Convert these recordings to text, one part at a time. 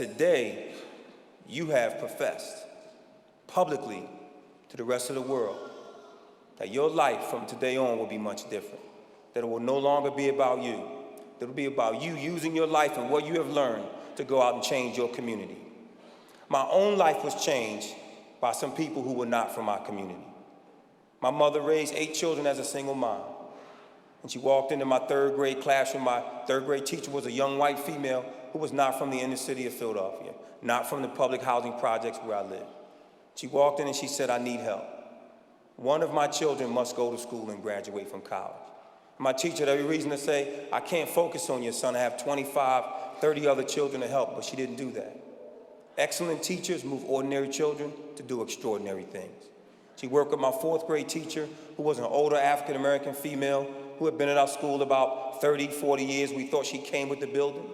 today you have professed publicly to the rest of the world that your life from today on will be much different, that it will no longer be about you, that it will be about you using your life and what you have learned to go out and change your community. My own life was changed by some people who were not from my community. My mother raised 8 children as a single mom. When she walked into my 3rd grade classroom, my 3rd grade teacher was a young white female who was not from the inner city of Philadelphia, not from the public housing projects where I lived. She walked in and she said, "I need help. One of my children must go to school and graduate from college." My teacher had every reason to say, "I can't focus on your son. I have 25, 30 other children to help," but she didn't do that. Excellent teachers move ordinary children to do extraordinary things. She worked with my 4th grade teacher, who was an older African-American female who had been at our school about 30, 40 years. We thought she came with the building.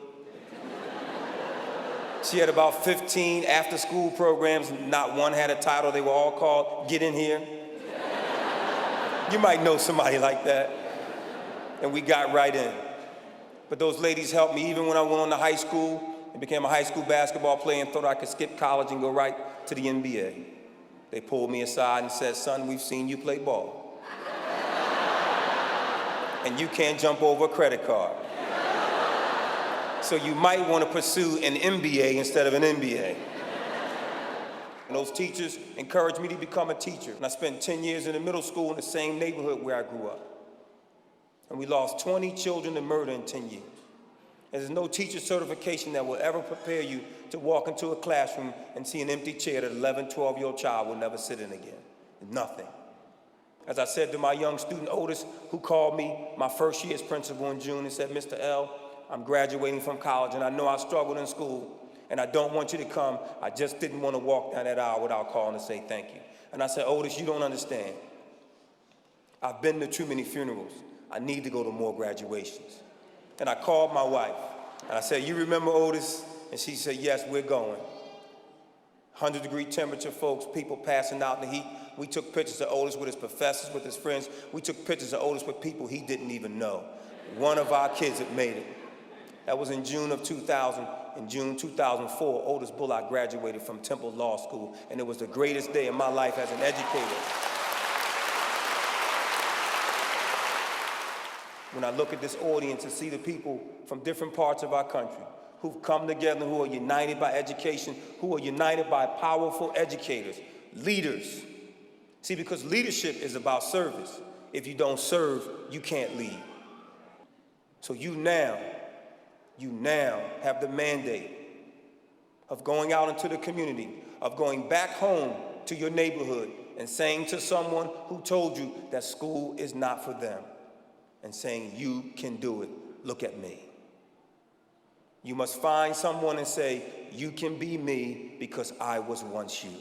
She had about 15 after-school programs. Not one had a title. They were all called "Get in Here." You might know somebody like that. And we got right in. But those ladies helped me even when I went on to high school and became a high school basketball player and thought I could skip college and go right to the NBA. They pulled me aside and said, "Son, we've seen you play ball. And you can't jump over a credit card. So you might want to pursue an MBA instead of an NBA." And those teachers encouraged me to become a teacher. And I spent 10 years in the middle school in the same neighborhood where I grew up. And we lost 20 children to murder in 10 years. And there's no teacher certification that will ever prepare you to walk into a classroom and see an empty chair that an 11, 12-year-old child will never sit in again. Nothing. As I said to my young student, Otis, who called me my first year's principal in June and said, "Mr. L, I'm graduating from college and I know I struggled in school and I don't want you to come. I just didn't want to walk down that aisle without calling to say thank you." And I said, "Otis, you don't understand. I've been to too many funerals. I need to go to more graduations." And I called my wife and I said, "You remember Otis?" And she said, "Yes, we're going." 100-degree temperature, folks, people passing out in the heat. We took pictures of Otis with his professors, with his friends. We took pictures of Otis with people he didn't even know. One of our kids had made it. That was in June of 2000. In June 2004, Otis Bullock graduated from Temple Law School, and it was the greatest day of my life as an educator. When I look at this audience and see the people from different parts of our country who've come together, who are united by education, who are united by powerful educators, leaders. See, because leadership is about service. If you don't serve, you can't lead. So you now have the mandate of going out into the community, of going back home to your neighborhood and saying to someone who told you that school is not for them, and saying, "You can do it, look at me." You must find someone and say, "You can be me because I was once you."